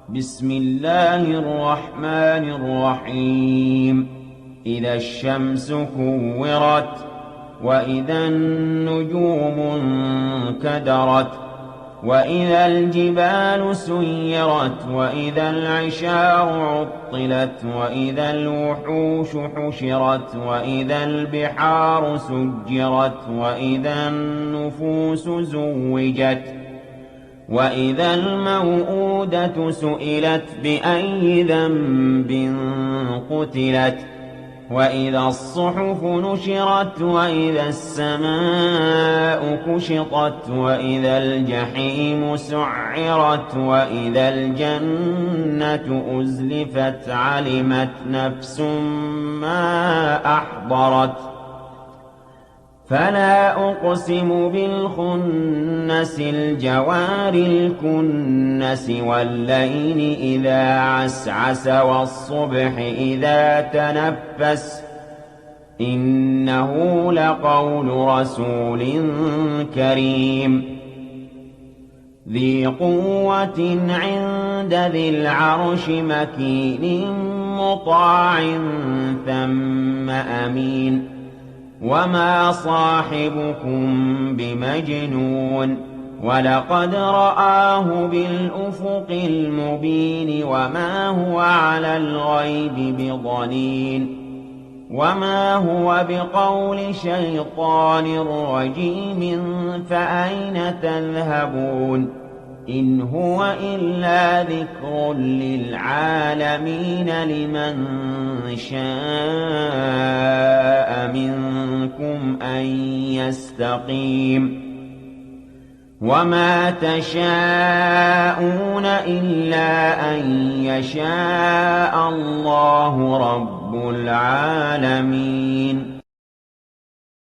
بسم الله الرحمن الرحيم إذا الشمس كورت وإذا النجوم انكدرت وإذا الجبال سيرت وإذا العشار عطلت وإذا الوحوش حشرت وإذا البحار سجرت وإذا النفوس زوجت وإذا الموءودة سئلت بأي ذنب قتلت وإذا الصحف نشرت وإذا السماء كشطت وإذا الجحيم سعرت وإذا الجنة أزلفت علمت نفس ما أحضرت فلا أقسم بالخنس الجوار الكنس والليل إذا عسعس والصبح إذا تنفس إنه لقول رسول كريم ذي قوة عند ذي العرش مكين مطاع ثم أمين وما صاحبكم بمجنون ولقد رآه بالأفق المبين وما هو على الغيب بضنين وما هو بقول شيطان رجيم فأين تذهبون إن هو إلا ذكر للعالمين لمن شاء منكم أن يستقيم وما تشاءون إلا أن يشاء الله رب العالمين